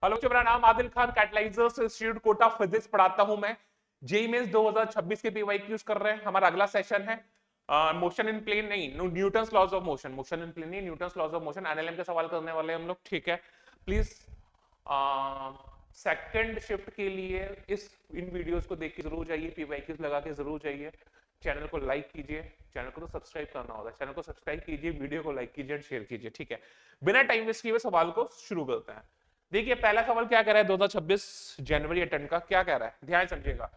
Hello, मेरा नाम Adil Khan, कैटलाइजर्स institute Kota physics पढ़ाता हूं मैं। जेई मेंस 2026 के पीवाईक्यूज कर रहे हैं। हमारा अगला सेशन है मोशन इन प्लेन नहीं, Newton's laws of motion. Motion in plane नहीं, Newton's laws of motion, NLM के सवाल करने वाले हैं हम लोग। ठीक है, प्लीज सेकंड शिफ्ट के लिए इन वीडियोस को देख के जरूर जाइए, पीवाईक्यूज लगा के जरूर जाइए। चैनल को लाइक कीजिए, चैनल को तो सब्सक्राइब करना होगा, चैनल को सब्सक्राइब कीजिए, वीडियो को लाइक कीजिए और शेयर कीजिए। ठीक है, बिना टाइम वेस्ट किए सवाल को शुरू करते हैं। देखिए पहला सवाल क्या कह रहा है 2026 जनवरी अटेंड का, क्या कह रहा है, ध्यान समझिएगा।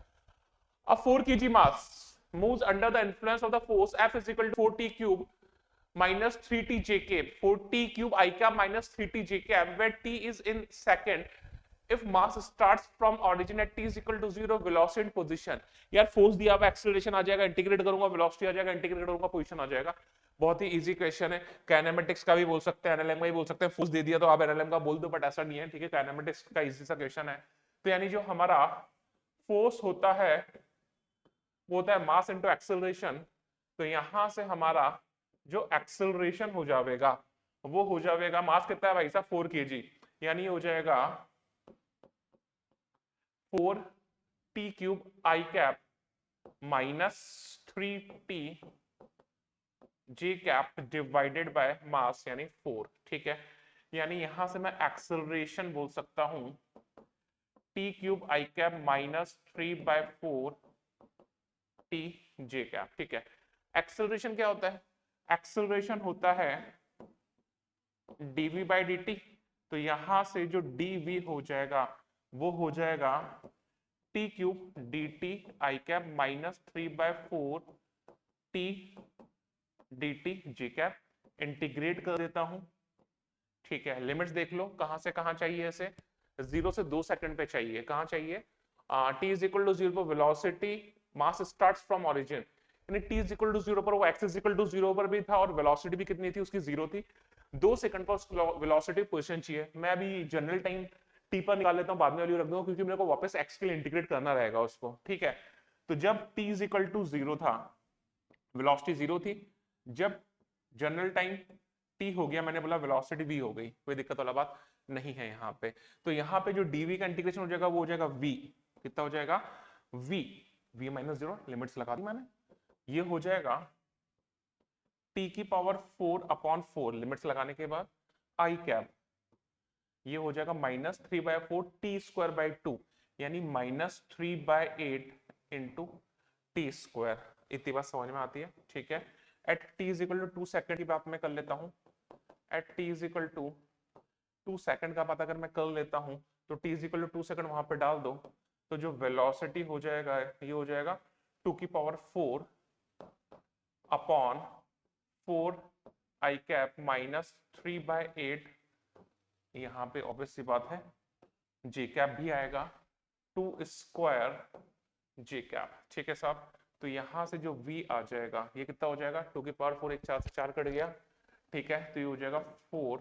A 4 kg mass moves under the influence of the force F is equal to 4t cube minus 3t j cap, 4t cube I cap minus 3t j cap, where t is in second. If mass starts from origin at t is equal to 0, velocity and position. यार force दिया हुआ, acceleration आ जाएगा, integrate करूंगा velocity आ जाएगा, integrate करूंगा position आ जाएगा। बहुत ही easy question है। काइनेमेटिक्स का भी बोल सकते हैं, एनएलएम का भी बोल सकते हैं। फोर्स दे दिया तो आप एनएलएम का बोल दो, बट ऐसा नहीं है। ठीक है, काइनेमेटिक्स का इजी सा क्वेश्चन है। तो यानी जो हमारा फोर्स होता है वो होता है मास इनटू एक्सेलरेशन। तो यहां से हमारा जो एक्सेलरेशन हो जाएगा वो हो जाएगा, मास कितना है भाई साहब 4 kg, यानी हो जाएगा 4t cube I cap minus 3t J cap divided by mass यानी 4। ठीक है, यानी यहां से मैं एक्सेलरेशन बोल सकता हूं टी क्यूब आई कैप माइनस 3/4 टी जे कैप। ठीक है, एक्सेलरेशन क्या होता है, एक्सेलरेशन होता है dv बाई dt। तो यहां से जो dv हो जाएगा वो हो जाएगा T cube D T I cap minus 3/4 T D T G cap. Integrate कर देता हूं। ठीक है, लिमिट्स देख लो कहां से कहां चाहिए इसे, 0 से 2 सेकंड पे चाहिए। कहां चाहिए, t इज इक्वल टू 0 पर velocity mass starts from origin, यानी t इज इक्वल टू 0 पर वो x इज इक्वल टू 0 पर भी था और वेलोसिटी भी कितनी थी उसकी 0 थी। 2 सेकंड पर वेलोसिटी पोजीशन चाहिए। मैं अभी जनरल टाइम t पर निकाल लेता हूं, बाद में वैल्यू रख दूंगा क्योंकि मेरे को वापस x के लिए इंटीग्रेट करना रहेगा उसको। ठीक है, तो जब t इज इक्वल टू 0 था वेलोसिटी 0 थी, जब जनरल टाइम t हो गया मैंने बोला वेलोसिटी v हो गई, कोई दिक्कत वाला बात नहीं है यहाँ पे। तो यहाँ पे जो dv का इंटीग्रेशन हो जाएगा वो हो जाएगा v, कितना हो जाएगा v, v माइनस 0, लिमिट्स लगा दी मैंने, ये हो जाएगा t की पावर 4/4, लिमिट्स लगाने के बाद i कैप, ये हो जाएगा माइनस 3/4 टी स्क्वायर बाई 2, यानी माइनस 3/8 इंटू टी स्क्वायर। इतनी बात समझ में आती है। ठीक है, at t is equal to 2 second की बात मैं कर लेता हूं। At t is equal to 2 second का बात अगर मैं कर लेता हूं तो T is equal to 2 second वहां पे डाल दो, तो जो वेलोसिटी हो जाएगा ये हो जाएगा 2 की power 4 upon 4 i cap minus 3/8, यहाँ पे ऑब्वियस सी बात है जे कैप भी आएगा 2 स्क्वायर जे कैप। ठीक है साहब, तो यहां से जो v आ जाएगा ये कितना हो जाएगा 2 की पावर 4, एक 4 से 4 कट गया। ठीक है, तो ये हो जाएगा 4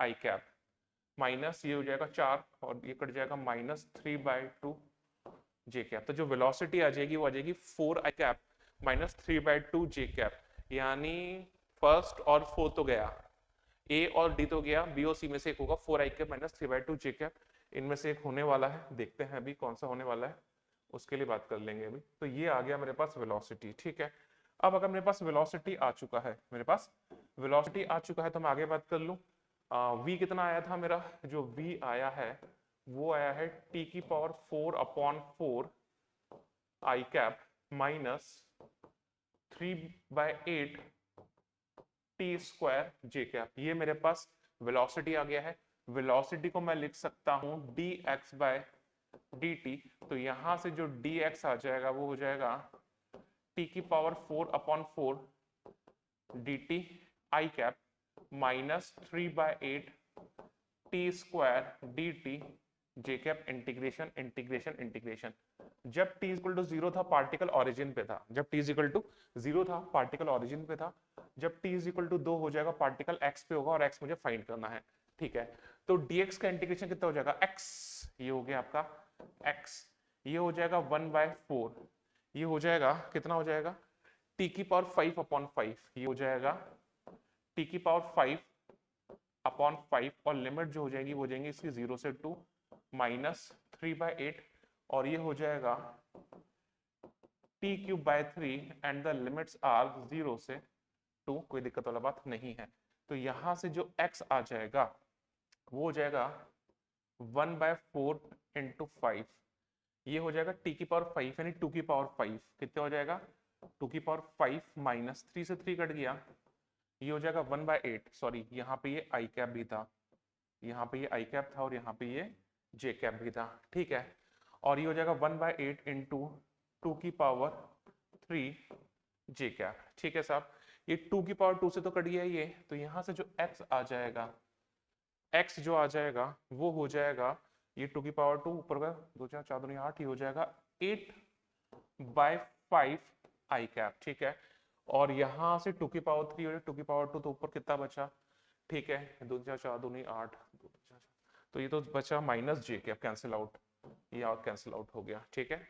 आई कैप माइनस ये हो जाएगा 4 और ये कट जाएगा माइनस 3/2 जे कैप। तो जो वेलोसिटी आ जाएगी वो आ जाएगी 4 i cap minus 3/2 j cap, यानी फर्स्ट और फोर्थ तो गया, ए और डी तो गया, बी और सी में से एक होगा 4 i cap minus 3/2 j cap. इनमें से एक होने वाला है, देखते हैं अभी कौन सा होने वाला है, उसके लिए बात कर लेंगे अभी। तो ये आ गया मेरे पास वेलोसिटी। ठीक है, अब अगर मेरे पास वेलोसिटी आ चुका है, मेरे पास वेलोसिटी आ चुका है तो मैं आगे बात कर लूं। v कितना आया था मेरा, जो v आया है वो आया है t की पावर 4/4 आई कैप माइनस 3/8 टी स्क्वायर जे कैप। ये मेरे पास वेलोसिटी आ गया है। वेलोसिटी को मैं लिख सकता हूं dx बाय dt। तो यहां से जो dx आ जाएगा वो हो जाएगा t की power 4/4 dt I cap minus 3/8 T square dt J cap. Integration integration integration. जब t इक्वल टू 0 था पार्टिकल ओरिजिन पे था, जब t इक्वल टू 0 था पार्टिकल ओरिजिन पे था, जब t इक्वल टू 2 हो जाएगा पार्टिकल x पे होगा और x मुझे फाइंड करना है। ठीक है, तो dx का इंटीग्रेशन कितना हो जाएगा x, ये हो गया आपका x, ये हो जाएगा 1/4, ये हो जाएगा कितना हो जाएगा t की पावर 5/5, ये हो जाएगा t की पावर 5 अपॉन 5 और लिमिट जो हो जाएगी वो हो जाएंगी इसकी 0 से 2 माइनस 3/8 और ये हो जाएगा t³/3 and the limits are 0 से 2, कोई दिक्कत वाला बात नहीं है। तो यहां से जो x आ जाएगा वो हो जाएगा 1/4 इंटू 5, ये हो जाएगा t⁵ यानी 2⁵ कितने हो जाएगा 2⁵ माइनस 3 से 3 कट गया, ये हो जाएगा 1/8। सॉरी यहाँ पे ये आई कैप भी था, यहाँ पे ये आई कैप था और यहाँ पे ये जे कैप भी था, ठीक है। और ये हो जाएगा 1/8 इंटू 2⁵ जे कैप, ठीक है साहब। ये 2⁵2 से तो कट गया ये, तो यहाँ से जो x आ जाएगा, x जो आ जाएगा वो हो जाएगा ये 2⁵2 ऊपर का 2 4 4 2 8, ये हो जाएगा 8/5 आई कैप, ठीक है। और यहाँ से 2⁵3 और 2⁵2 तो ऊपर कितना बचा, ठीक है 2 4 4 2 8, तो ये तो बचा minus j cap, cancel out, ये कैंसिल आउट हो गया, ठीक है।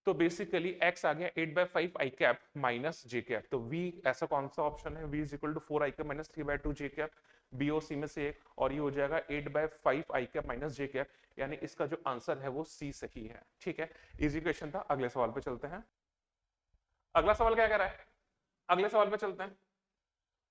तो बेसिकली x आ गया 8/5 i cap minus j cap. तो v ऐसा कौन सा ऑप्शन है, v is equal to 4 i cap minus 3/2 j cap, B और सी में से एक, और ये हो जाएगा 8/5 i cap minus j cap, यानी इसका जो आंसर है वो सी सही है, ठीक है। इजी क्वेश्चन था। अगले सवाल पे चलते हैं। अगला सवाल क्या कह रहा है, अगले सवाल पे चलते हैं।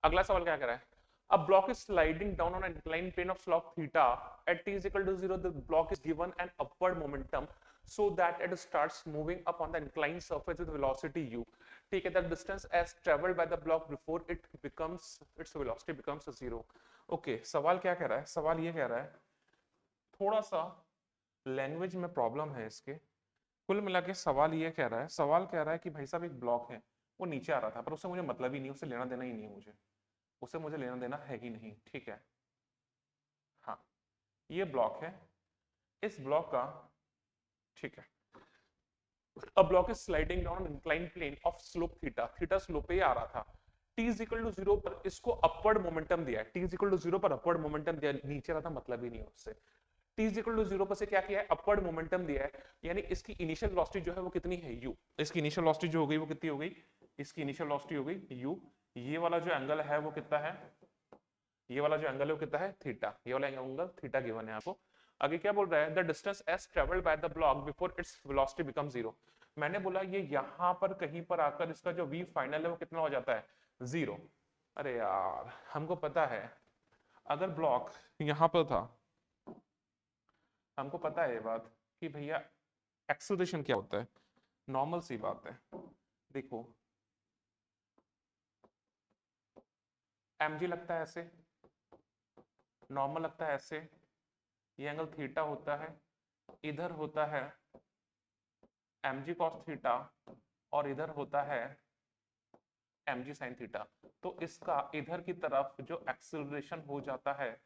अगला सवाल क्या कह रहा है, a block is sliding down on an inclined plane of slope theta at t is equal to 0. The block is given an upward momentum so that it starts moving up on the inclined surface with velocity u. ठीक है, the distance as traveled by the block before it becomes its velocity becomes 0. Okay, सवाल क्या कह रहा है, सवाल ये कह रहा है, थोड़ा सा लैंग्वेज में प्रॉब्लम है इसके। कुल मिला के सवाल ये कह रहा है, सवाल कह रहा है कि भाई साहब एक ब्लॉक है, वो नीचे आ रहा था पर उससे मुझे मतलब ही नहीं, उससे लेना देना ही नहीं है मुझे, उसे मुझे लेना देना है ही नहीं, ठीक है। हाँ, ये ब्लॉक है, इस ब्लॉक का, ठीक है, a block is sliding down an inclined plane of slope theta, theta slope पे आ रहा था, t is equal to 0 पर इसको upward momentum दिया है, t is equal to 0 पर upward momentum दिया, नीचे रहा था मतलब ही नहीं उससे। t is equal to 0 पर से क्या किया है, upward momentum दिया है, यानी इसकी इनिशियल वेलोसिटी जो है वो कितनी है u, इसकी इनिशियल वेलोसिटी जो हो गई वो कितनी हो गई, इसकी इनिशियल वेलोसिटी हो गई u, ये वाला जो एंगल है वो कितना है, ये वाला जो एंगल है वो कितना है थीटा, ये वाला एंगल थीटा गिवन है आपको। आगे क्या बोल रहा है, the distance S travelled by the block before its velocity become 0। मैंने बोला ये यहां पर कहीं पर आकर इसका जो v फाइनल है वो कितना हो जाता है 0। अरे यार हमको पता है, अगर ब्लॉक यहां पर था, हमको पता है ये बात कि भैया एक्सेलरेशन क्या होता है, नॉर्मल सी बात है। देखो mg लगता है ऐसे, नॉर्मल लगता है ऐसे, ये एंगल थीटा होता है, इधर होता है mg cos थीटा और इधर होता है mg sin थीटा। तो इसका इधर की तरफ जो एक्सेलरेशन हो जाता है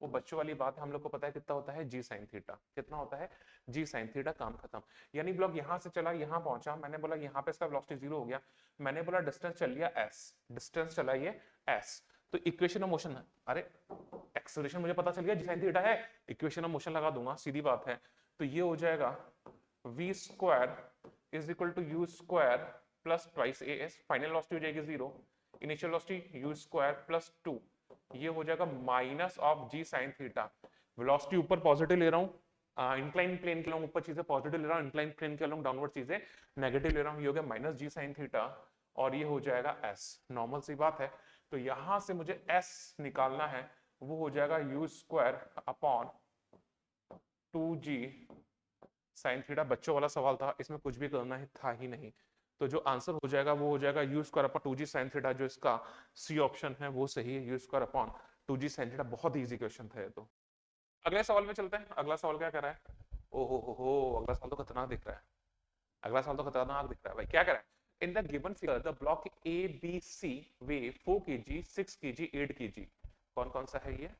वो बच्चों वाली बात है, हम लोग को पता है कितना होता है g sin थीटा, कितना होता है g sin थीटा, काम खत्म। यानी ब्लॉक यहां से चला यहां पहुंचा, मैंने बोला यहां पे इसका वेलोसिटी 0 हो गया, मैंने बोला डिस्टेंस चल लिया s, डिस्टेंस चला ये s, तो इक्वेशन ऑफ मोशन है, अरे एक्सेलरेशन मुझे पता चल गया g sin थीटा है, इक्वेशन ऑफ मोशन लगा दूंगा, सीधी बात है। तो ये हो जाएगा v square is equal to u square plus twice as, final velocity हो जाएगी 0, initial velocity u square plus 2, ये हो जाएगा minus of g sin theta. Velocity ऊपर पॉजिटिव ले रहा हूं, इंक्लाइन प्लेन के लिए ऊपर चीजें पॉजिटिव ले रहा हूं, इंक्लाइन प्लेन के लिए डाउनवर्ड चीजें नेगेटिव ले रहा हूं, ये हो गया माइनस g sin थीटा और ये हो जाएगा s, नॉर्मल सी बात है। तो यहां से मुझे s निकालना है, वो हो जाएगा u square upon 2g sin theta. बच्चों वाला सवाल था, इसमें कुछ भी करना है था ही नहीं, तो जो आंसर हो जाएगा वो हो जाएगा u square upon 2g sin theta, जो इसका सी ऑप्शन है वो सही है, u square upon 2g sin theta. बहुत इजी क्वेश्चन था ये तो। अगले सवाल में चलते हैं। अगला सवाल क्या कर रहा है, ओहो अगला सवाल तो खतरनाक दिख रहा है, अगला सवाल तो खतरनाक दिख रहा है भाई। क्या कर रहा है, in the given figure the block A B C weigh 4 kg 6 kg 8 kg, कौन कौन सा है ये,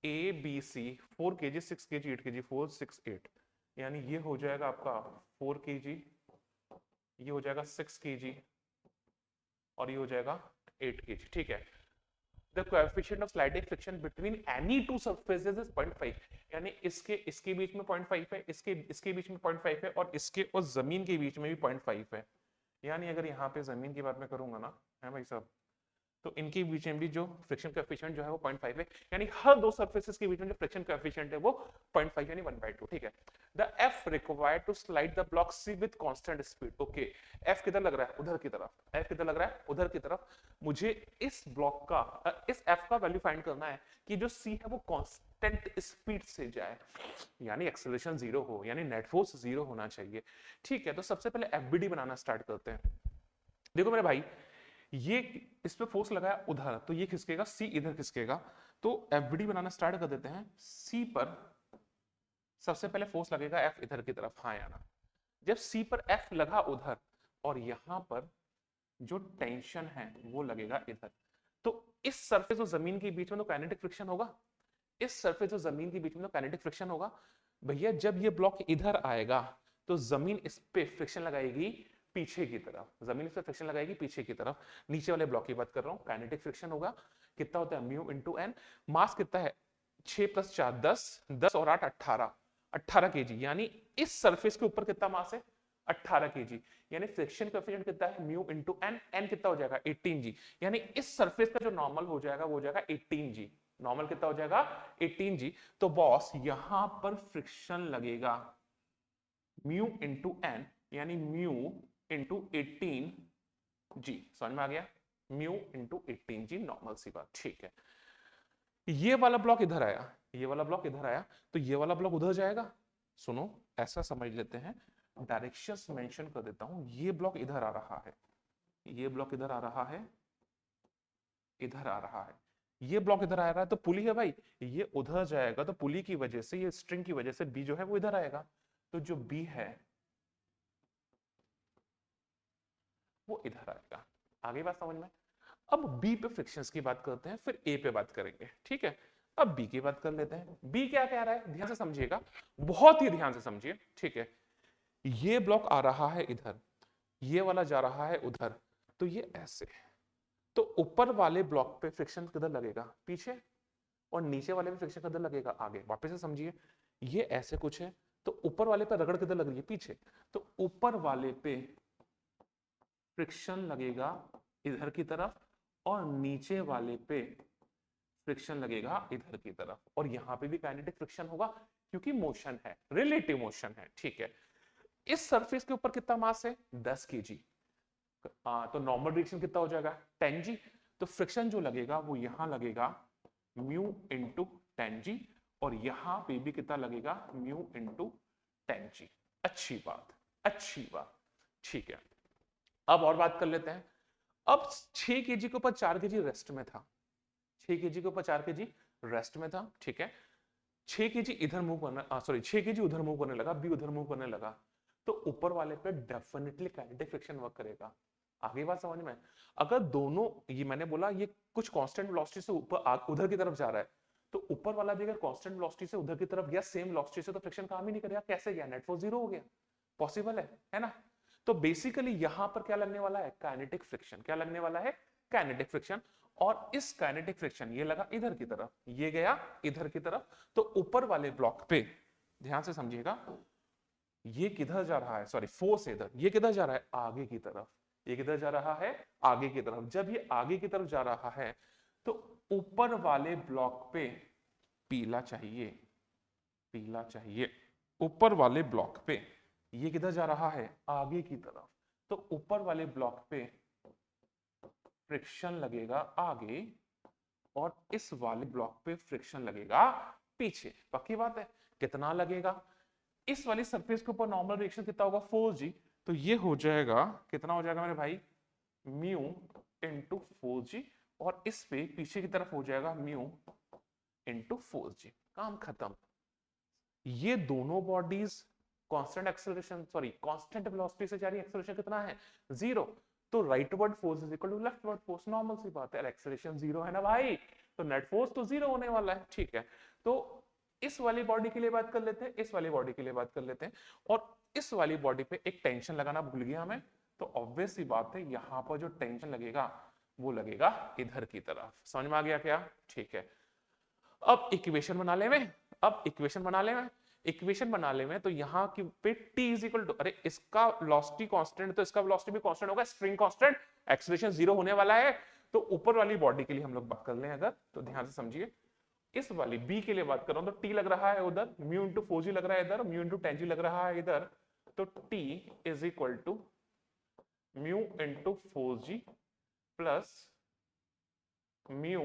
ए बी सी 4 kg 6 kg 8 kg 4 6 8, यानी ये हो जाएगा आपका 4 kg, ये हो जाएगा 6 kg और ये हो जाएगा 8 kg, ठीक है। The coefficient of sliding friction between any two surfaces is 0.5, यानी इसके बीच में 0.5 है, इसके बीच में 0.5 है और इसके और जमीन के बीच में भी 0.5 है। यानी अगर यहाँ पे जमीन की बात मैं करूंगा ना है भाई साहब, तो इनके बीच में भी जो फ्रिक्शन कोएफिशिएंट जो है वो 0.5 है, यानी हर दो सरफेसेस के बीच में जो फ्रिक्शन कोएफिशिएंट है वो 0.5 यानी 1/2, ठीक है। The F required to slide the block C with constant speed, okay. F किधर लग रहा है? उधर की तरफ। एफ किधर लग रहा है? उधर की तरफ। मुझे इस ब्लॉक का इस एफ का वैल्यू फाइंड करना है कि जो सी है वो कांस्टेंट स्पीड से जाए, यानी एक्सेलरेशन 0 हो, यानी नेट फोर्स 0 होना चाहिए, ठीक है। तो सबसे पहले एफबीडी बनाना स्टार्ट करते हैं। देखो मेरे भाई, ये इस पे फोर्स लगाया उधर, तो ये खिसकेगा, सी इधर खिसकेगा, तो एफबीडी बनाना स्टार्ट कर देते हैं। सी पर सबसे पहले फोर्स लगेगा एफ इधर की तरफ, हाँ या ना? जब सी पर एफ लगा उधर और यहां पर जो टेंशन है वो लगेगा इधर, तो इस सरफेस और जमीन के बीच में तो काइनेटिक फ्रिक्शन होगा, इस सरफेस और जमीन के बीच में तो काइनेटिक फ्रिक्शन होगा। भैया जब ये ब्लॉक इधर आएगा तो जमीन इस पे फ्रिक्शन लगाएगी पीछे की तरफ, जमीन इस पे फ्रिक्शन लगाएगी पीछे की तरफ। नीचे वाले ब्लॉक की बात कर रहा हूं, काइनेटिक फ्रिक्शन होगा, कितना होता है? Mu into an. मास कितना है? 6 + 4 10, 10 और 8 18, 18 केजी, यानी इस सरफेस के ऊपर कितना मास है? 18 केजी, यानी फ्रिक्शन कोएफिशिएंट कितना है? Mu into an. एन कितना हो जाएगा? 18 जी, यानी इस सरफेस का जो नॉर्मल हो जाएगा वो हो जाएगा 18 जी। नॉर्मल कितना हो जाएगा? 18 जी। तो बॉस यहां पर फ्रिक्शन लगेगा म्यू इनटू एन, यानी म्यू इनटू 18 जी। समझ में आ गया? म्यू इनटू 18 जी, नॉर्मल सी बात, ठीक है। ये वाला ब्लॉक इधर आया, ये वाला ब्लॉक इधर आया, तो ये वाला ब्लॉक उधर जाएगा। सुनो, ऐसा समझ लेते हैं, डायरेक्शंस मेंशन कर देता हूं। ये ब्लॉक इधर आ रहा है, ये ब्लॉक इधर आ रहा है, इधर आ रहा है, ये ब्लॉक इधर आ रहा है, तो पुली है भाई, ये उधर जाएगा, तो पुली की वजह से, ये स्ट्रिंग की वजह से बी जो है वो इधर आएगा, तो जो बी है वो इधर आएगा। आगे बात समझ में? अब बी पे फ्रिक्शंस की बात करते हैं, फिर ए पे बात करेंगे, ठीक है। अब बी की बात कर लेते हैं। बी क्या कह रहा है? ध्यान से समझिएगा, बहुत ही ध्यान से समझिए, ठीक है। ये ब्लॉक आ रहा है इधर, ये वाला जा रहा है उधर, तो ये ऐसे, तो ऊपर वाले ब्लॉक पे फ्रिक्शन किधर लगेगा? पीछे, और नीचे वाले पे फ्रिक्शन किधर लगेगा? आगे। वापस से समझिए, ये ऐसे कुछ है, तो ऊपर वाले पे रगड़ किधर लग रही है? पीछे, तो ऊपर वाले पे फ्रिक्शन लगेगा इधर की तरफ, और नीचे वाले पे फ्रिक्शन लगेगा इधर की तरफ, और यहां पे भी काइनेटिक फ्रिक्शन होगा क्योंकि मोशन है, रिलेटिव मोशन है, ठीक है। इस सरफेस के ऊपर कितना मास है? 10 केजी, तो नॉर्मल रिएक्शन कितना हो जाएगा? 10 जी। तो फ्रिक्शन जो लगेगा वो यहां लगेगा म्यू इनटू 10 जी, और यहां पे भी कितना लगेगा? म्यू इनटू 10 जी। अच्छी बात, अच्छी बात, ठीक है। अब और बात कर लेते हैं। अब 6 केजी के ऊपर 4 केजी रेस्ट में था, 6 केजी के ऊपर 4 केजी रेस्ट में था, ठीक है। 6 केजी इधर मूव करना, सॉरी 6 केजी उधर मूव करने लगा, बी उधर मूव करने लगा, तो ऊपर वाले पे डेफिनेटली काइनेटिक फ्रिक्शन वर्क करेगा। आगे बात समझ में? अगर दोनों, ये मैंने बोला ये कुछ कांस्टेंट वेलोसिटी से ऊपर उधर की तरफ जा रहा है, तो ऊपर वाला भी अगर कांस्टेंट वेलोसिटी से उधर की तरफ गया, सेम वेलोसिटी से, तो फ्रिक्शन काम ही नहीं करेगा। कैसे गया? नेट फोर्स 0 हो गया। पॉसिबल है ना? तो बेसिकली यहां पर क्या लगने वाला है? Kinetic friction. क्या लगने वाला है? Kinetic friction. और इस काइनेटिक फ्रिक्शन, ये लगा इधर की तरफ, ये गया इधर की तरफ, तो ऊपर वाले ब्लॉक पे ध्यान से समझिएगा, ये किधर जा रहा है? सॉरी, फोर्स इधर, ये किधर जा रहा है? आगे की तरफ। ये किधर जा रहा है? आगे की तरफ। जब ये आगे की तरफ जा रहा है, तो ऊपर वाले ब्लॉक पे पीला चाहिए, पीला चाहिए। ऊपर वाले ब्लॉक पे ये किधर जा रहा है? आगे की तरफ, तो ऊपर वाले ब्लॉक पे फ्रिक्शन लगेगा आगे, और इस वाले ब्लॉक पे फ्रिक्शन लगेगा पीछे। पक्की बात है? कितना लगेगा? इस वाली सरफेस के ऊपर नॉर्मल रिएक्शन कितना होगा? 4 जी, तो ये हो जाएगा, कितना हो जाएगा मेरे भाई? म्यू इनटू 4 जी, और इस पे पीछे की तरफ हो जाएगा म्यू इनटू 4 जी। काम खत्म। ये दोनों bodies constant acceleration, sorry constant velocity से जा रही है, एक्सेलरेशन कितना है? 0। तो rightward force is equal to leftward force, normal सी बात है, एक्सेलरेशन 0 है ना भाई, तो नेट फोर्स तो 0 होने वाला है, ठीक है। तो इस वाली बॉडी के लिए बात कर लेते हैं, इस वाली बॉडी के लिए बात कर लेते हैं, और इस वाली बॉडी पे एक टेंशन लगाना भूल गया मैं, तो ऑब्वियस सी बात है यहां पर जो टेंशन लगेगा वो लगेगा इधर की तरफ। समझ में आ गया क्या? ठीक है। अब इक्वेशन बना ले में, अब इक्वेशन बना ले में, इक्वेशन बना ले में, तो यहां की पे t इज इक्वल टू, अरे इसका वेलोसिटी कांस्टेंट, तो इसका वेलोसिटी भी कांस्टेंट होगा, स्प्रिंग कांस्टेंट, एक्सेलरेशन 0 होने वाला है, तो ऊपर वाली बॉडी के लिए हम लोग बात कर लें अगर, तो ध्यान से समझिए, इस वाली बी के लिए बात कर रहा हूं तो टी लग रहा है उधर, म्यू इंटू 4g लग रहा है इधर, म्यू इंटू 10g लग रहा है इधर, तो T is equal to mu into 4g plus mu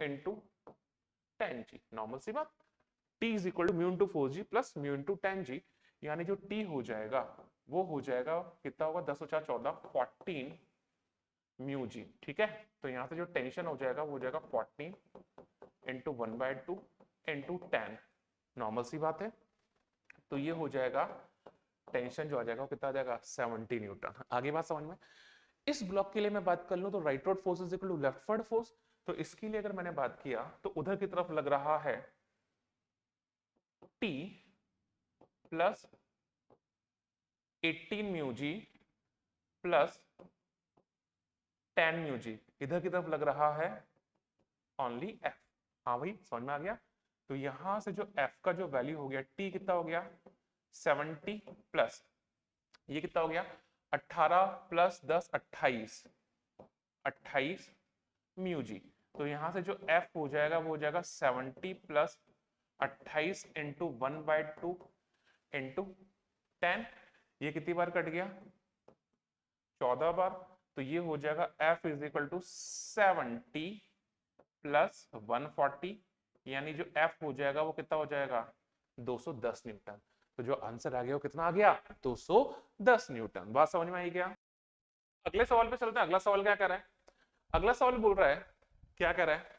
into 10g, normal सी बात। t is equal to mu into 4g plus mu into 10g, यानी जो t हो जाएगा वो हो जाएगा कितना होगा, 10 और 4 14, 14 म्यू जी, ठीक है। तो यहाँ से जो टेंशन हो जाएगा वो हो जाएगा 14 इंटू 1/2 इंटू 10, नॉर्मल सी बात है। तो ये हो जाएगा टेंशन जो आ जाएगा वो कितना आ जाएगा, 70 न्यूटन। आगे बात समझ में। इस ब्लॉक के लिए मैं बात कर लूं तो rightward force is equal to leftward force, तो इसके लिए अगर मैंने बात किया तो उधर की तरफ लग रहा है T plus 18 mu G plus 10 mu G, इधर की तरफ लग रहा है ओनली F। हाँ भाई समझ में आ गया। तो यहां से जो F का जो वैल्यू हो गया, T कितना हो गया 70 प्लस ये कितना हो गया 18 प्लस 10 28 म्यू जी। तो यहां से जो F हो जाएगा वो हो जाएगा 70 प्लस 28 इंटू 1/2 इंटू 10, ये कितनी बार कट गया 14 बार, तो ये हो जाएगा F is equal to 70 plus 140, यानी जो F हो जाएगा वो कितना हो जाएगा 210 न्यूटन। तो जो आंसर आ गया वो कितना आ गया 210 न्यूटन। बात समझ में आई क्या। अगले सवाल पे चलते हैं। अगला सवाल क्या कह रहा है, अगला सवाल बोल रहा है, क्या कह रहा है,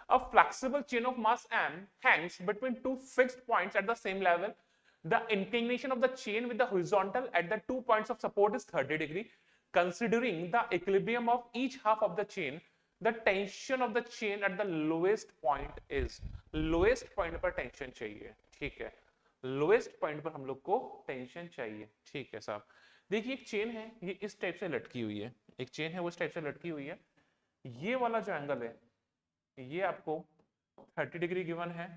a flexible chain of mass m hangs between two fixed points at the same level. The inclination of the chain with the horizontal at the 2 points of support is 30 degree. Considering the equilibrium of each half of the chain, the tension of the chain at the lowest point is, lowest point पर tension चाहिए, ठीक है, lowest point पर हम लोग को tension चाहिए, ठीक है साहब। देखिए एक चेन है, ये इस टाइप से लटकी हुई है, एक चेन है वो इस टाइप से लटकी हुई है, ये वाला जो एंगल है ये आपको 30 डिग्री गिवन है,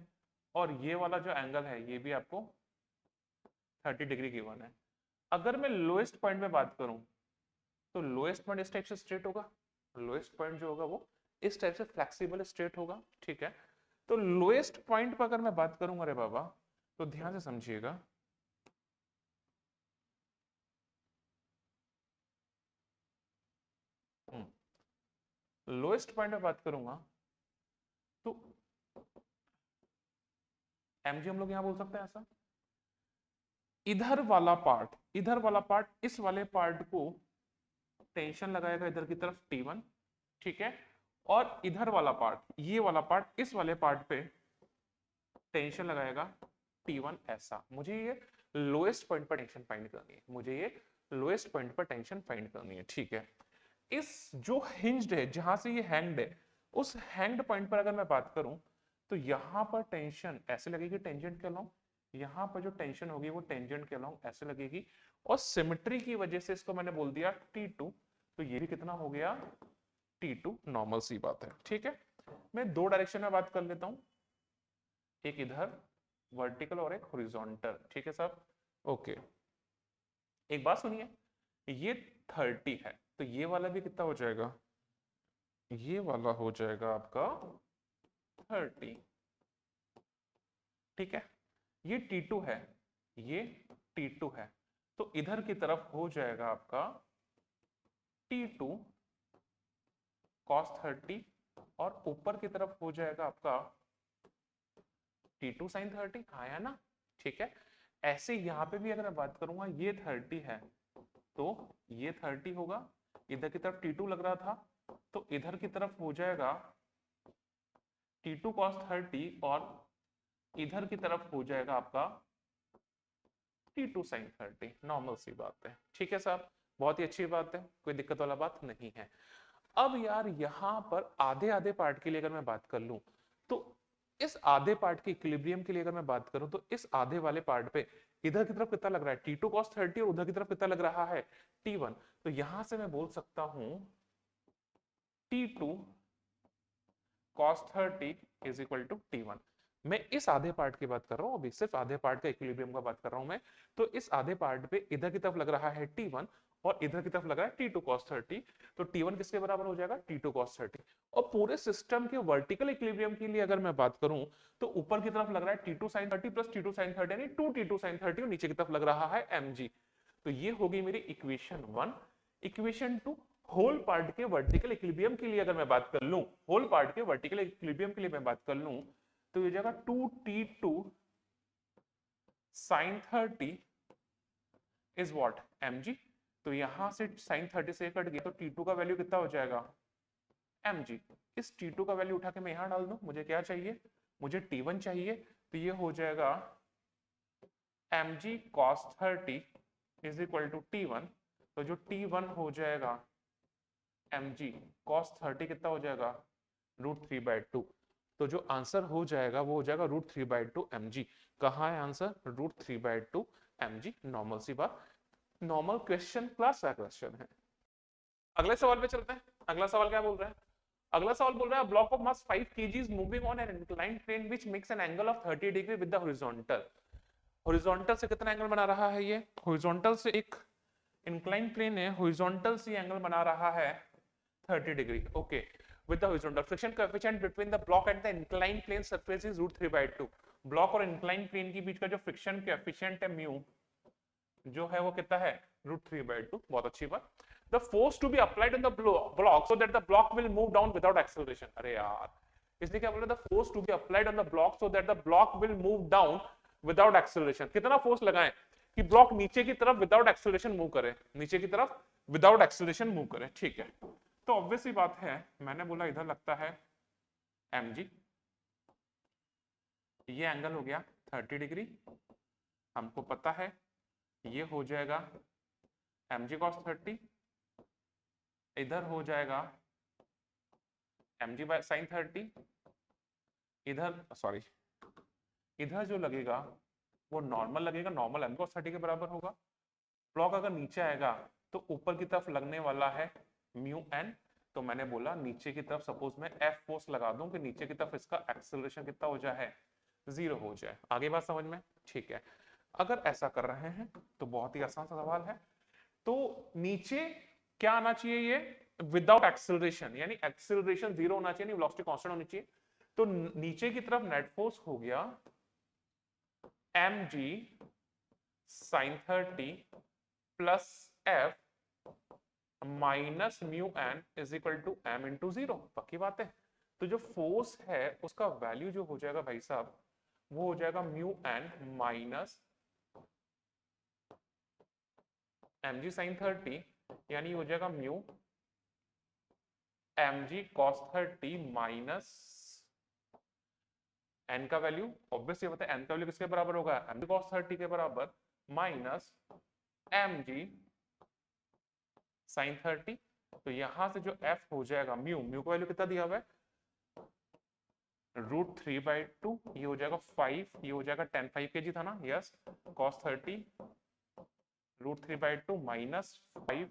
और ये वाला जो एंगल है ये भी आपको 30 डिग्री गिवन है। अगर मैं लोएस्ट पॉइंट में बात करूं तो लोएस्ट पॉइंट इस टाइप से स्ट्रेट होगा, लोएस्ट पॉइंट जो होगा वो इस टाइप से फ्लेक्सिबल स्ट्रेट होगा, ठीक है। तो लोएस्ट पॉइंट पर अगर मैं बात करूंगा अरे बाबा, तो ध्यान से समझिएगा, लोएस्ट पॉइंट पर बात करूंगा तो mg हम लोग यहां बोल सकते हैं ऐसा, इधर वाला पार्ट, इधर वाला पार्ट इस वाले पार्ट को टेंशन लगाएगा इधर की तरफ T1, ठीक है, और इधर वाला पार्ट, ये वाला पार्ट इस वाले पार्ट पे टेंशन लगाएगा T1 ऐसा। मुझे ये लोएस्ट पॉइंट पर टेंशन फाइंड करनी है, मुझे ये लोएस्ट पॉइंट पर टेंशन फाइंड करनी है, ठीक है। इस जो हिंज्ड है, जहां से ये हैंग्ड है, उस हैंग्ड पॉइंट पर अगर मैं बात करूं तो यहां पर टेंशन ऐसे लगेगी टेंजेंट के अलोंग, यहां पर जो टेंशन होगी वो टेंजेंट के अलोंग ऐसे लगेगी, और सिमेट्री की वजह से इसको मैंने बोल दिया T2, तो ये भी कितना हो गया T2, नॉर्मल सी बात है, ठीक है। मैं दो डायरेक्शन में बात कर लेता हूं, एक इधर वर्टिकल और एक हॉरिजॉन्टल, ठीक है साहब, ओके। एक बात सुनिए, ये 30 है तो ये वाला भी कितना हो जाएगा, ये वाला हो जाएगा आपका 30, ठीक है। ये T2 है, ये T2 है, तो इधर की तरफ हो जाएगा आपका T2 cos 30, और ऊपर की तरफ हो जाएगा आपका T2 sin 30, आया ना, ठीक है। ऐसे यहां पे भी अगर मैं बात करूंगा, ये 30 है तो ये 30 होगा, इधर की तरफ T2 लग रहा था तो इधर की तरफ हो जाएगा T2 cos 30, और इधर की तरफ हो जाएगा आपका T2 sin 30, नॉर्मल सी बात है, ठीक है साहब, बहुत ही अच्छी बात है, कोई दिक्कत वाला बात नहीं है। अब यार यहां पर आधे आधे पार्ट के लिए अगर मैं बात कर लूं तो इस आधे पार्ट के इक्विलिब्रियम के लिए अगर मैं बात करूं तो इस आधे वाले पार्ट पे इधर की तरफ कितना लग रहा है T2 cos 30, और उधर की तरफ कितना लग रहा है T1, तो यहां से मैं बोल सकता हूं T2 cos 30 is equal to T1। मैं इस आधे पार्ट की बात कर रहा हूं, अभी सिर्फ आधे पार्ट का इक्विलिब्रियम का बात कर रहा हूं मैं, तो इस आधे पार्ट पे इधर की तरफ लग रहा है T1, और इधर की तरफ लग रहा है T2 cos 30, तो T1 किसके बराबर हो जाएगा T2 cos 30। और पूरे सिस्टम के वर्टिकल इक्विलिब्रियम के लिए अगर मैं बात करूं तो ऊपर की तरफ लग रहा है T2 sin 30 plus T2 sin 30 यानी 2T2 sin 30 और नीचे की तरफ लग रहा है mg। तो ये होगी मेरी इक्वेशन 1। इक्वेशन 2, होल पार्ट के वर्टिकल इक्विलिब्रियम के लिए अगर मैं बात कर लूं, होल पार्ट के वर्टिकल इक्विलिब्रियम के लिए मैं बात कर लूं तो ये जाएगा 2T2 sin 30 is what mg। तो यहां से sin 30 से कट गया तो T2 का वैल्यू कितना हो जाएगा mg। इस T2 का वैल्यू उठा के मैं यहां डाल दूं, मुझे क्या चाहिए, मुझे T1 चाहिए, तो ये हो जाएगा mg cos 30 is equal to T1। तो जो T1 हो जाएगा mg cos 30 कितना हो जाएगा √3/2। तो जो आंसर हो जाएगा वो हो जाएगा √3/2 mg। कहाँ है आंसर, √3/2 mg। नॉर्मल सी बात, नॉर्मल क्वेश्चन, क्लास का क्वेश्चन है। अगले सवाल पे चलते हैं। अगला सवाल क्या बोल रहा है, अगला सवाल बोल रहा है block of mass 5 kg moving on an inclined plane which makes an angle of 30 degree with the horizontal. Horizontal से कितना एंगल बना रहा है, ये हॉरिजॉन्टल से एक इंक्लाइंड प्लेन है, हॉरिजॉन्टल से एंगल बना रहा है 30 degree. Okay, with the horizontal friction coefficient between the block and the inclined plane surface is √3/2। Block और इंक्लाइंड प्लेन के बीच का जो फ्रिक्शन कोएफिशिएंट है म्यू जो है वो कितना है √3/2। बहुत अच्छी बात। The force to be applied on the block so that the block will move down without acceleration. अरे यार, इसलिए क्या बोल रहा है, the force to be applied on the block so that the block will move down without acceleration. कितना फोर्स लगाएं कि ब्लॉक नीचे की तरफ विदाउट एक्सेलरेशन मूव करे, नीचे की तरफ विदाउट एक्सेलरेशन मूव करे। ठीक है, तो ऑब्वियस ही बात है, मैंने बोला इधर लगता है mg, ये एंगल हो गया 30 डिग्री, हमको पता है ये हो जाएगा mg cos 30, इधर हो जाएगा mg sin 30, इधर सॉरी इधर जो लगेगा वो नॉर्मल लगेगा, नॉर्मल mg cos 30 के बराबर होगा। ब्लॉक अगर नीचे आएगा तो ऊपर की तरफ लगने वाला है म्यू एन। तो मैंने बोला नीचे की तरफ सपोज मैं F फोर्स लगा दूं कि नीचे की तरफ इसका एक्सेलरेशन कितना हो जाए, 0 हो जाए। आगे बात समझ में, ठीक है। अगर ऐसा कर रहे हैं तो बहुत ही आसान सा सवाल है। तो नीचे क्या आना चाहिए, ये विदाउट एक्सेलरेशन, यानी एक्सेलरेशन 0 होना चाहिए, वेलोसिटी कांस्टेंट होनी चाहिए। तो नीचे की तरफ नेट फोर्स हो गया mg sin 30 plus F minus mu N is equal to m into 0। पक्की बात है। तो जो फोर्स है उसका वैल्यू जो हो जाएगा भाई साहब वो हो जाएगा mu N minus mg sin 30, यानी हो जाएगा mu mg cos 30 minus n का वैल्यू, ऑब्वियसली पता है n का वैल्यू किसके बराबर होगा, mg cos 30 के बराबर माइनस mg sin 30। तो यहां से जो f हो जाएगा म्यू, म्यू का वैल्यू कितना दिया हुआ है √3/2, ये हो जाएगा 5, ये हो जाएगा 10 kg था ना, yes, cos 30 √3/2 minus 5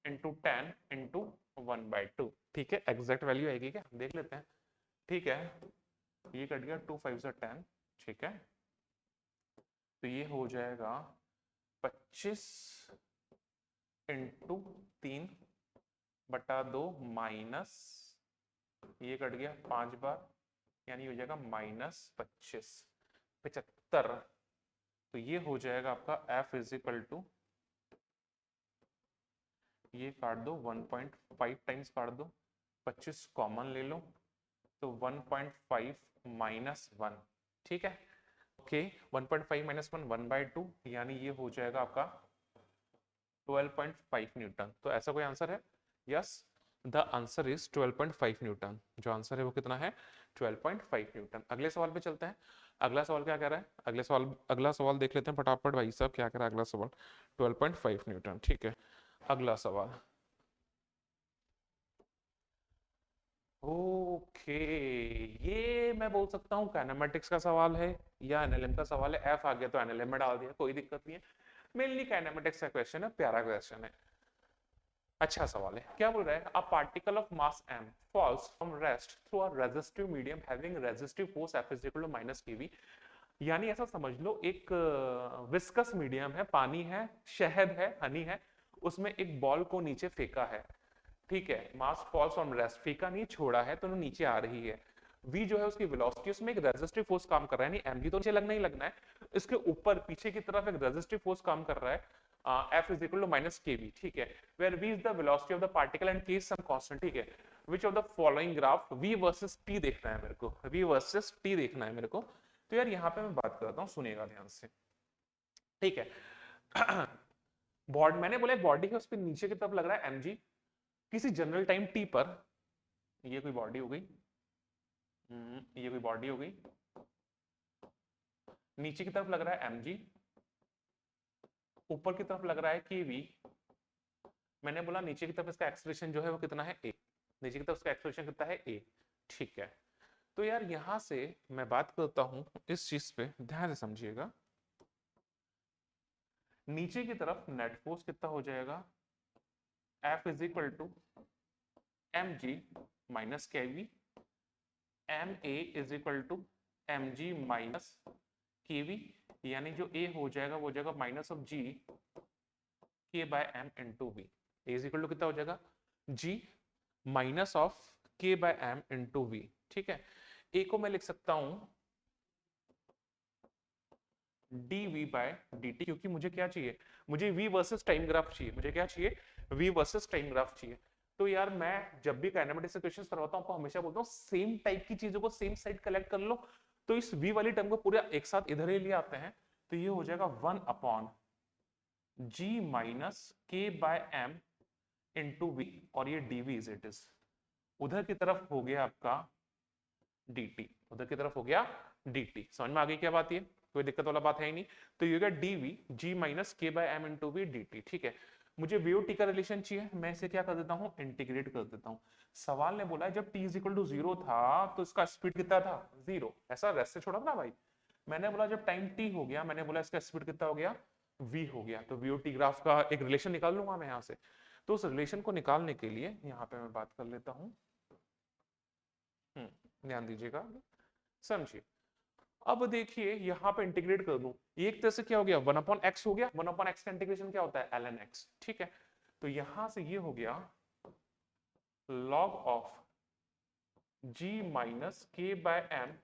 into 10 into 1/2। ठीक है, एग्जैक्ट वैल्यू आएगी क्या, देख लेते हैं। ठीक है, ये कट गया 2 5 10, ठीक है। तो ये हो जाएगा 25 इंटू 3/2 माइनस ये कट गया 5 बार, यानी हो जाएगा -25 तो ये हो जाएगा आपका F इज इक्वल टू, ये काट दो 1.5 टाइम्स काट दो, 25 कॉमन ले लो तो 1.5 माइनस 1। ठीक है, ओके, 1.5 माइनस 1 1/2, यानी ये हो जाएगा आपका 12.5 न्यूटन। तो ऐसा कोई आंसर है, yes, the answer is 12.5 Newton. जो आंसर है वो कितना है 12.5 न्यूटन। अगले सवाल पे चलते हैं। अगला सवाल क्या कह रहा है, अगला सवाल देख लेते हैं फटाफट भाई साहब, क्या कह रहा है अगला सवाल, 12.5 न्यूटन। ठीक है, अगला सवाल, ओके, ये मैं बोल सकता हूँ काइनेमेटिक्स का सवाल है या एनएलएम का सवाल है। एफ आ गया तो एनएलएम में डाल दिया, कोई दिक्कत नहीं है। मेनली काइनेमेटिक्स का क्वेश्चन है, प्यारा क्वेश्चन है, अच्छा सवाल है। क्या बोल रहा है, a particle of mass m falls from rest through a resistive medium having resistive force F is equal to -kV। यानी ऐसा समझ लो एक विस्कस मीडियम है, पानी है, शहद है, हनी है, उसमें एक बॉल को नीचे फेंका है, ठीक है, मास फॉल्स ऑन रेस्ट, फेंका नहीं छोड़ा है तो नीचे आ रही है। v जो है उसकी वेलोसिटी, उसमें एक रेजिस्टिव फोर्स काम कर रहा है, यानी mg तो नीचे लगना ही लगना है, इसके ऊपर पीछे की तरफ एक रेजिस्टिव फोर्स काम कर रहा है, F is equal to minus kv, ठीक है, where v is the velocity of the particle and k is some constant, ठीक है, which of the following graph v versus t देखना है मेरे को, v versus t देखना है मेरे को। तो यार यहाँ पे मैं बात करता हूँ, सुनिएगा ध्यान से, ठीक है। बॉडी, मैंने बोला बॉडी है, उस पर नीचे की तरफ लग रहा है mg, किसी जनरल टाइम t पर, ये कोई बॉडी हो गई, ये कोई बॉडी हो गई, नीचे की तरफ लग रहा है mg, ऊपर की तरफ लग रहा है kv, मैंने बोला नीचे की तरफ इसका एक्सेलरेशन जो है वो कितना है a, नीचे की तरफ इसका एक्सेलरेशन कितना है a, ठीक है। तो यार यहां से मैं बात करता हूं इस चीज पे, ध्यान से समझिएगा, नीचे की तरफ नेट फोर्स कितना हो जाएगा, F is equal to mg minus kv, ma is equal to mg minus kv, यानी जो a हो जाएगा वो हो जाएगा minus of g k by m into v, is equal to कितना हो जाएगा, g minus of k by m into v, ठीक है। a को मैं लिख सकता हूं dv बाय dt, क्योंकि मुझे क्या चाहिए, मुझे v वर्सेस टाइम ग्राफ चाहिए, मुझे क्या चाहिए, v वर्सेस टाइम ग्राफ चाहिए। तो यार मैं जब भी काइनेमेटिक्स से क्वेश्चंस करवाता हूं आपको हमेशा बोलता हूं सेम टाइप की चीजों को सेम साइड कलेक्ट कर लो, तो इस v वाली टर्म को पूरा एक साथ इधर ही ले आते हैं, तो ये हो जाएगा 1 upon g minus k by m into v, और ये dv इज इट इज, उधर की तरफ हो गया आपका dt, उधर की तरफ हो गया dt, समझ में आ गई क्या बात, ये कोई दिक्कत वाला बात है ही नहीं। तो ये हो गया dv g minus k by m into v dt, ठीक है। मुझे VOT का रिलेशन चाहिए, मैं इसे क्या कर देता हूँ, इंटीग्रेट कर देता हूँ। सवाल ने बोला जब t इज इक्वल टू 0 था तो इसका स्पीड कितना था, 0, ऐसा रेस्ट से छोड़ा था ना भाई, मैंने बोला जब टाइम t हो गया, मैंने बोला इसका स्पीड कितना हो गया, v हो गया, तो VOT ग्राफ का एक रिलेशन निकाल लूंगा मैं यहाँ से। तो उस रिलेशन को निकालने के लिए यहाँ पे मैं बात कर लेता हूँ, ध्यान दीजिएगा, समझिए। अब देखिए यहाँ पे इंटीग्रेट कर दूं, एक तरह से क्या हो गया, 1 अपॉन एक्स हो गया, 1 अपॉन एक्स का इंटीग्रेशन क्या होता है, ln x, ठीक है। तो यहां से ये हो गया log of g minus k by m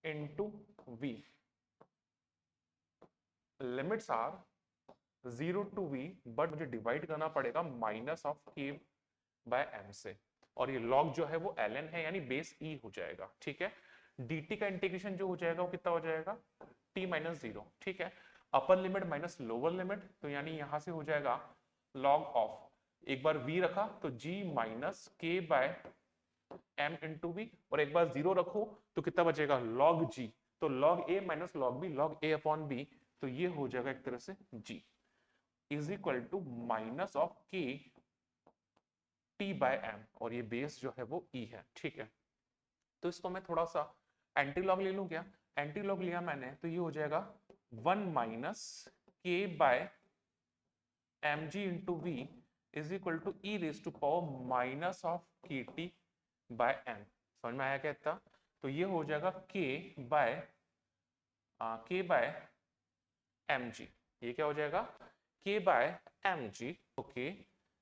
into v, limits are 0 to v, but मुझे डिवाइड करना पड़ेगा minus of k by m से, और ये log जो है वो ln है, यानी बेस e हो जाएगा, ठीक है। dt का इंटीग्रेशन जो हो जाएगा वो कितना हो जाएगा, t माइनस 0, ठीक है, upper limit minus lower limit, तो यानी यहां से हो जाएगा log ऑफ, एक बार v रखा तो g minus k by m into v, और एक बार 0 रखो तो कितना बचेगा, log g, तो log a minus log b, log a upon b, तो ये हो जाएगा एक तरह से g is equal to minus of k t by m, और ये बेस जो है वो e है, ठीक है। तो इसको मैं थोड़ा सा एंटी लॉग ले लूं क्या, एंटी लॉग लिया मैंने तो ये हो जाएगा 1 minus k by mg into v is equal to e raise to power minus of kt by m, समझ में आया क्या इतना। तो ये हो जाएगा k बाय mg, ये क्या हो जाएगा, k by mg, okay,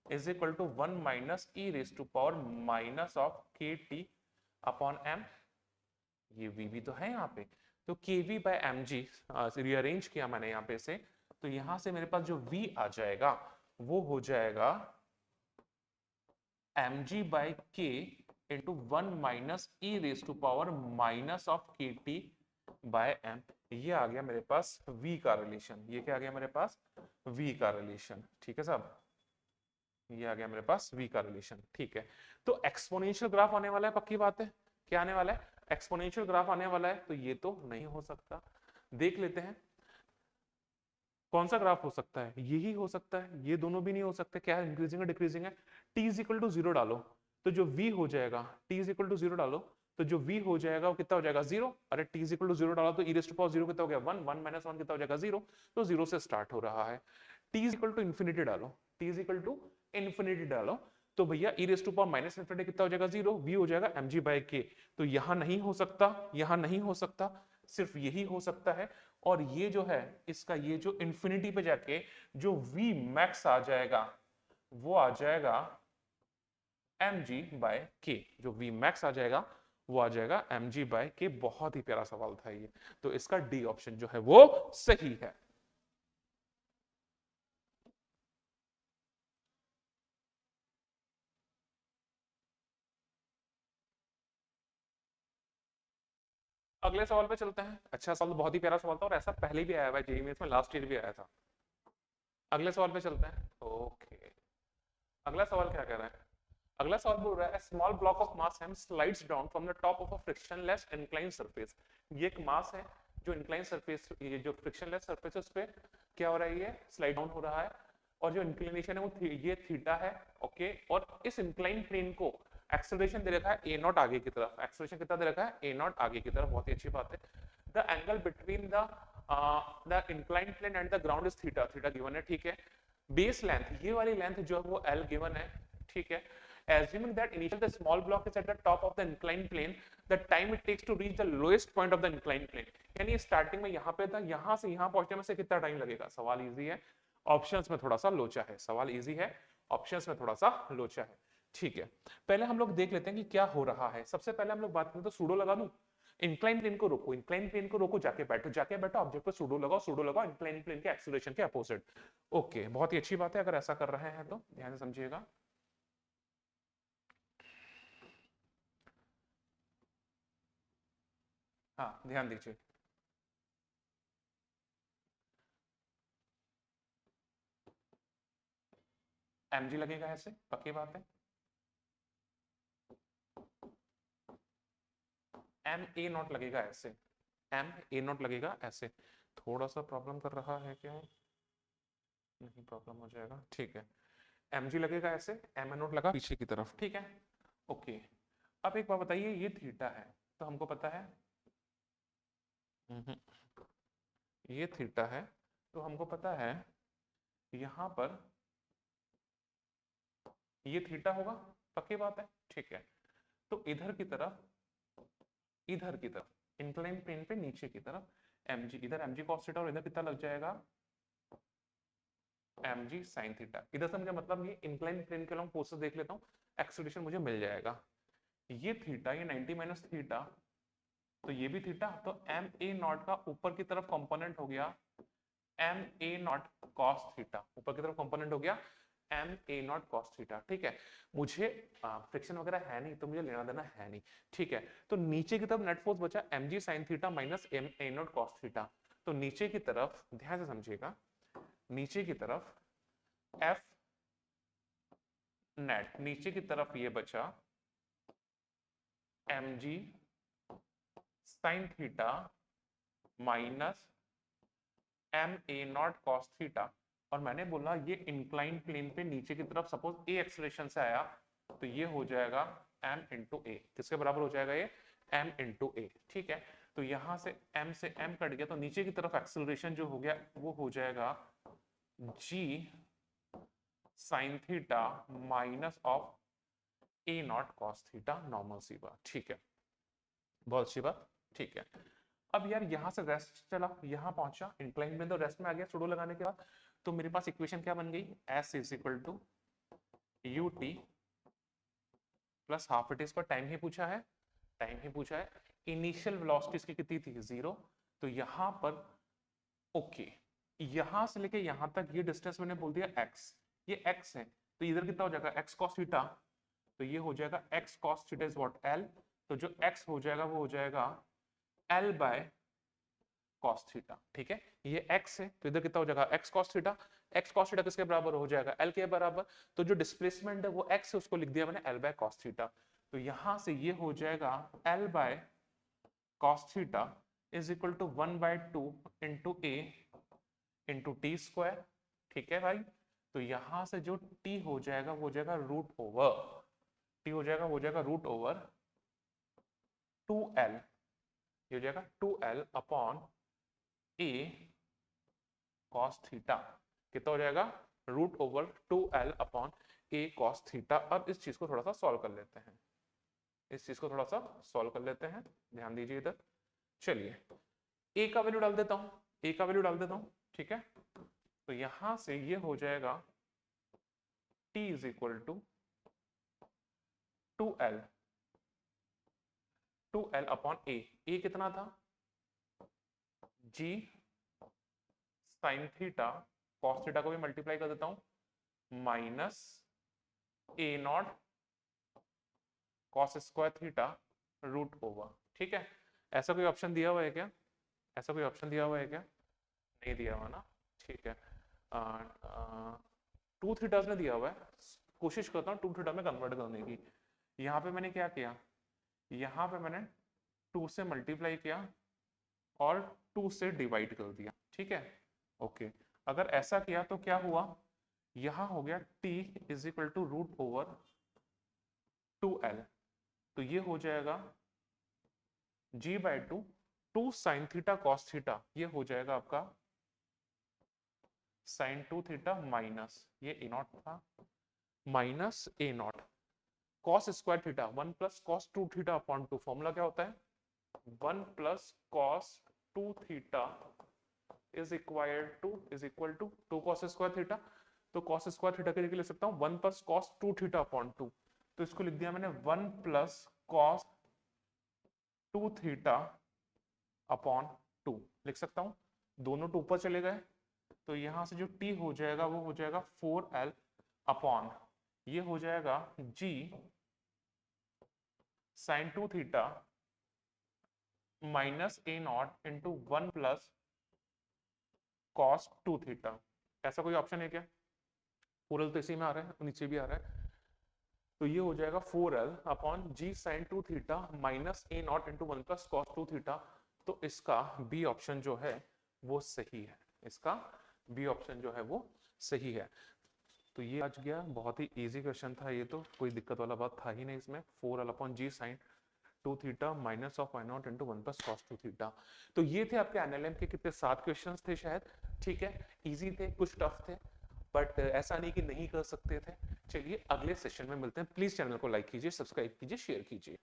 is equal to 1 minus e raise to power minus of kt upon m, ये v भी तो है यहाँ पे, तो kv बाय mg रीअरेंज किया मैंने यहाँ पे से, तो यहाँ से मेरे पास जो v आ जाएगा वो हो जाएगा mg by k into 1 minus e raise to power minus of kt by m, ये आ गया मेरे पास v का रिलेशन, ये क्या आ गया मेरे पास, v का रिलेशन, ठीक है साहब, ये आ गया मेरे पास v का रिलेशन, ठीक है। तो एक्सपोनेंशियल ग्राफ आने वाला है, पक्की बात है, क्या आने वाला है, एक्सपोनेंशियल ग्राफ आने वाला है, तो ये तो नहीं हो सकता, देख लेते हैं कौन सा ग्राफ हो सकता है, यही हो सकता है, ये दोनों भी नहीं हो सकते, क्या है, इंक्रीजिंग है डिक्रीजिंग है, t इज इक्वल टू 0 डालो तो जो v हो जाएगा, t इज इक्वल टू 0 डालो तो जो v हो जाएगा वो कितना हो जाएगा, 0, अरे t इज इक्वल टू 0 डालो तो e रेज़ टू पावर 0 कितना हो गया, 1, 1 माइनस 1 कितना हो जाएगा, 0, तो 0 से स्टार्ट हो रहा है। t is equal to infinity डालो, t is equal to infinity डालो तो भैया e raise to power minus infinity कितना हो जाएगा, 0, v हो जाएगा mg बाय k, तो यहां नहीं हो सकता, यहां नहीं हो सकता, सिर्फ यही हो सकता है। और ये जो है इसका ये जो इंफिनिटी पे जाके जो वी मैक्स आ जाएगा वो आ जाएगा mg/k। जो वी मैक्स आ जाएगा वो आ जाएगा mg/k। बहुत ही प्यारा सवाल था ये, तो इसका डी ऑप्शन जो है वो सही है। अगले सवाल पे चलते हैं। अच्छा सवाल, बहुत ही प्यारा सवाल था और ऐसा पहले भी आया हुआ है जेईई में, लास्ट ईयर भी आया था। अगले सवाल पे चलते हैं। ओके, अगला सवाल क्या कह रहा है? अगला सवाल बोल रहा है small block of mass m slides down from the top of a frictionless incline surface. ये एक मास है जो इंक्लाइन सरफेस, ये जो फ्रिक्शनलेस सरफेस है उस पे क्या हो रहा है, ये स्लाइड डाउन हो रहा है और जो इंक्लिनेशन है वो ये थीटा है। ओके, और इस इंक्लाइन प्लेन को एक्सेलरेशन दे रखा है ए नॉट आगे की तरफ। एक्सेलरेशन कितना दे रखा है? ए नॉट आगे की तरफ। बहुत ही अच्छी बात है। The angle between the incline plane and the ground is theta. Theta given है, ठीक है। बेस लेंथ, ये वाली लेंथ जो है वो एल गिवन है, ठीक है। Assuming that initially the small block is at the top of the inclined plane, the time it takes to reach the lowest point of the inclined plane, यानी starting में यहाँ पे था, यहाँ से यहाँ पहुंचने में से कितना टाइम लगेगा? सवाल इजी है, ऑप्शंस में थोड़ा सा लोचा है। सवाल इजी है, ऑप्शंस में थोड़ा सा लोचा है, ठीक है। पहले हम लोग देख लेते हैं कि क्या हो रहा है। सबसे पहले हम लोग बात करें तो सूडो लगा दूं। इंक्लाइन प्लेन को रोको, इंक्लाइन प्लेन को रोको, जाके बैठो, जाके बैठो, ऑब्जेक्ट पर सूडो लगाओ, सूडो लगाओ इंक्लाइन प्लेन के एक्सीलरेशन के अपोजिट। ओके, बहुत ही अच्छी बात है। अगर ऐसा कर रहे हैं तो ध्यान से समझिएगा। हाँ, ध्यान दीजिए। mg लगेगा ऐसे, पक्की बात है। एम ए नॉट लगेगा ऐसे, एम ए नॉट लगेगा ऐसे। थोड़ा सा प्रॉब्लम कर रहा है क्या? नहीं, प्रॉब्लम हो जाएगा, ठीक है। mg लगेगा ऐसे, एम ए नॉट लगा पीछे की तरफ, ठीक है। ओके, अब एक बात बताइए, ये थीटा है तो हमको पता है, ये थीटा है तो हमको पता है यहां पर ये थीटा होगा, पक्की बात है, ठीक है। तो इधर की तरफ इंक्लाइन प्लेन पे नीचे की तरफ mg, इधर mg cos थीटा और इधर कितना लग जाएगा? mg sin theta. इधर से मुझे मतलब ये इंक्लाइन प्लेन के लॉन्ग फोर्सेस देख लेता हूँ, एक्सेलरेशन मुझे मिल जाएगा। ये थीटा, ये 90 माइनस थीटा, तो ये भी थीटा, तो एम ए नॉट का ऊपर की तरफ कंपोनेंट हो गया m a naught cos theta. ऊपर की तरफ कंपोनेंट हो गया m a naught cos theta, ठीक है। मुझे फ्रिक्शन वगैरह है नहीं तो मुझे लेना देना है नहीं, ठीक है। तो नीचे की तरफ नेट फोर्स बचा m g sine theta minus m a naught cos theta. तो नीचे की तरफ ध्यान से समझिएगा, नीचे की तरफ एफ नेट, नीचे की तरफ ये बचा m g sine theta minus m a naught cos theta. और मैंने बोला ये इंक्लाइन प्लेन पे नीचे की तरफ सपोज ए एक्सेलरेशन से आया तो ये हो जाएगा m इंटू ए। किसके बराबर हो जाएगा ये? m इंटू ए, ठीक है। तो यहां से m कट गया तो नीचे की तरफ एक्सेलरेशन जो हो गया वो हो जाएगा g sine theta minus of A naught cos theta, normal सी बात, ठीक है। बहुत अच्छी बात, ठीक है। अब यार यहां से रेस्ट चला, यहां पहुंचा इंक्लाइन प्लेन तो रेस्ट में आ गया सुडो लगाने के बाद। तो मेरे पास इक्वेशन क्या बन गई? s is equal to u t plus half. It is पर टाइम ही पूछा है, टाइम ही पूछा है। इनिशियल वेलोसिटी इसकी कितनी थी? 0। तो यहां पर ओके, यहां से लेके यहां तक ये डिस्टेंस मैंने बोल दिया x, ये x है तो इधर कितना हो जाएगा? x cos theta. तो ये हो जाएगा x cos theta is what? l। तो जो x हो जाएगा वो हो जाएगा l बाय cos थीटा, ठीक है। ये x है तो इधर कितना हो जाएगा? x cos theta. x cos theta किसके बराबर हो जाएगा? l के बराबर। तो जो डिस्प्लेसमेंट है वो x है, उसको लिख दिया मैंने l बाय cos थीटा। तो यहां से ये हो जाएगा l by cos theta is equal to 1/2 into a into t square, ठीक है भाई। तो यहां से जो t हो जाएगा वो हो जाएगा रूट ओवर, t हो जाएगा, हो जाएगा रूट ओवर 2l, ये हो जाएगा 2l upon a cos theta. कितना हो जाएगा? Root over 2l upon a cos theta. अब इस चीज को थोड़ा सा सॉल्व कर लेते हैं, इस चीज को थोड़ा सा सॉल्व कर लेते हैं, ध्यान दीजिए इधर। चलिए ए का वैल्यू डाल देता हूं, ए का वैल्यू डाल देता हूं, ठीक है। तो यहां से ये हो जाएगा t is equal to 2l, 2l upon A कितना था, g sine theta cos theta को भी मल्टीप्लाई कर देता हूं माइनस ए naught cos square theta root over, ठीक है। ऐसा कोई ऑप्शन दिया हुआ है क्या, ऐसा कोई ऑप्शन दिया हुआ है क्या, नहीं दिया हुआ ना, ठीक है। 2 थीटास में दिया हुआ है, कोशिश करता हूँ 2 थीटा में कन्वर्ट करने की। यहाँ पे मैंने क्या किया, यहाँ पे मैंने 2 से मल्टीप्लाई किया और 2 से डिवाइड कर दिया, ठीक है, ओके। अगर ऐसा किया तो क्या हुआ, यहां हो गया t is equal to root over 2l, तो ये हो जाएगा g by 2 sine theta cos theta, ये हो जाएगा आपका साइन 2 थीटा माइनस ये ए नॉट था माइनस ए naught cos square theta 1 plus cos 2 theta upon 2, formula क्या होता है 1 plus cos 2 theta is equal to 2 cos square theta. तो कॉस स्क्वायर थीटा के लिए लिख सकता हूँ 1 प्लस कॉस 2 थीटा अपॉन 2, तो इसको लिख दिया मैंने 1 प्लस कॉस 2 थीटा अपॉन 2 लिख सकता हूँ, दोनों टू ऊपर चले गए, तो यहां से जो t हो जाएगा वो हो जाएगा 4l अपॉन ये हो जाएगा g साइन 2 थीटा माइनस ए naught into 1 plus cos 2 theta. ऐसा कोई ऑप्शन है क्या, 4l तो इसी में आ रहा है, नीचे भी आ रहा है, तो ये हो जाएगा 4l upon g sine 2 theta minus ए naught into 1 plus cos 2 theta. तो इसका बी ऑप्शन जो है वो सही है, इसका बी ऑप्शन जो है वो सही है। तो ये आज गया, बहुत ही इजी क्वेश्चन था ये, तो कोई दिक्कत वाला बात था ही नहीं इसमें, 4l upon g sine 2 theta minus of y naught into 1 plus cos 2 theta. तो ये थे आपके एनएलएम के कितने 7 क्वेश्चंस थे शायद, ठीक है, इजी थे, कुछ टफ थे, बट ऐसा नहीं कि नहीं कर सकते थे। चलिए अगले सेशन में मिलते हैं, प्लीज चैनल को लाइक कीजिए, सब्सक्राइब कीजिए, शेयर कीजिए।